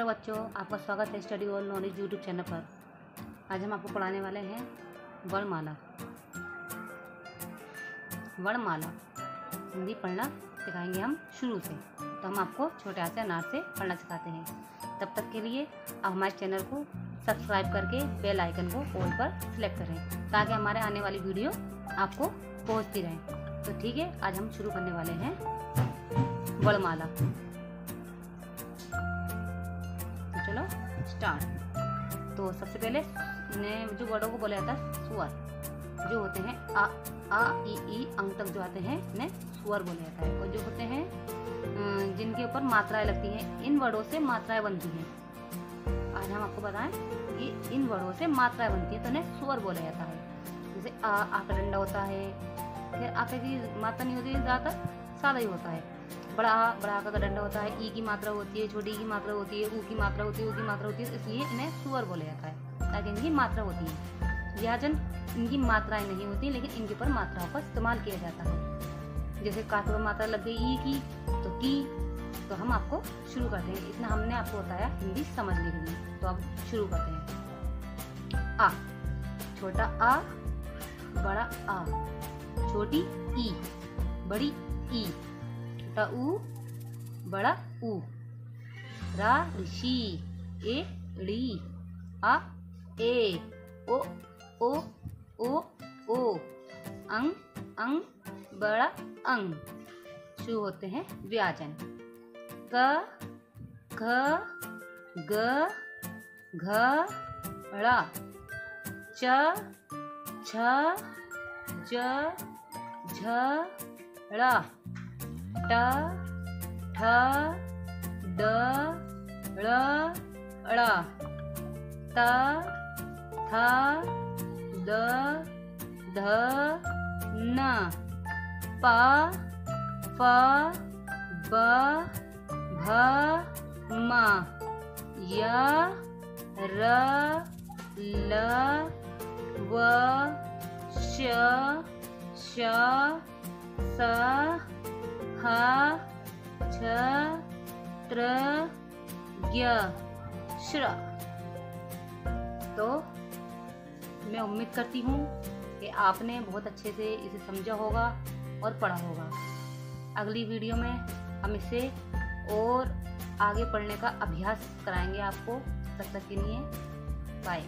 बच्चों, आपका स्वागत है study all knowledge YouTube channel पर। आज हम आपको पढ़ाने वाले हैं वर्णमाला। वर्णमाला हिंदी पढ़ना सिखाएंगे हम शुरू से। तो हम आपको छोटे आ से अनार से पढ़ना सिखाते हैं। तब तक के लिए आप हमारे चैनल को सब्सक्राइब करके बेल आइकन को ऑल पर सिलेक्ट करें ताकि हमारे आने वाली वीडियो आपको पहुंचती रहे। तो ठीक है, आज हम शुरू करने वाले हैं वर्णमाला। तो चलो स्टार्ट। तो सबसे पहले जो वर्डों को बोला जाता है स्वर, जो होते हैं आ ई अंक तक जो आते हैं इन्हें स्वर बोला जाता है। और जो होते हैं जिनके ऊपर मात्राएं लगती हैं, इन वर्डों से मात्राएं बनती हैं। आज हम आपको बताएं कि इन वर्डों से मात्राएं बनती हैं तो इन्हें स्वर बोला जाता है। जैसे आ का डंडा होता है, फिर आ की मात्रा नहीं होती, ज़्यादातर सादा ही होता है। बड़ा आ का डंडा होता है, ई की मात्रा होती है, छोटी की मात्रा होती है, ऊ की मात्रा होती है, ऊ की मात्रा होती है, इसलिए इन्हें स्वर बोला जाता है ताकि इनकी मात्रा होती है। व्याजन इनकी मात्राएं नहीं होती, लेकिन इनके ऊपर मात्राओं का इस्तेमाल किया जाता है। जैसे का पर मात्रा लग गई ई की तो की। तो हम आपको शुरू करते हैं। इतना हमने आपको बताया हिंदी समझने के लिए। तो अब शुरू करते हैं। आ, छोटा आ, बड़ा आ, छोटी ई, बड़ी ई, छोटा ऊ, बड़ा ऊ, रा ऋषि, ए ड़ी, आ ए, ओ ओ, अंग बड़ा अंग। शुरू होते हैं व्याजन। क ख ग घ ड़, च छ ज झ ड़, ट ठ ड ळ ड़, त थ द ध न, प फ ब भ म, य र ल व श श स ह छ त्र ज्ञ श्र। तो मैं उम्मीद करती हूँ कि आपने बहुत अच्छे से इसे समझा होगा और पढ़ा होगा। अगली वीडियो में हम इसे और आगे पढ़ने का अभ्यास कराएंगे आपको। तब तक के लिए बाय।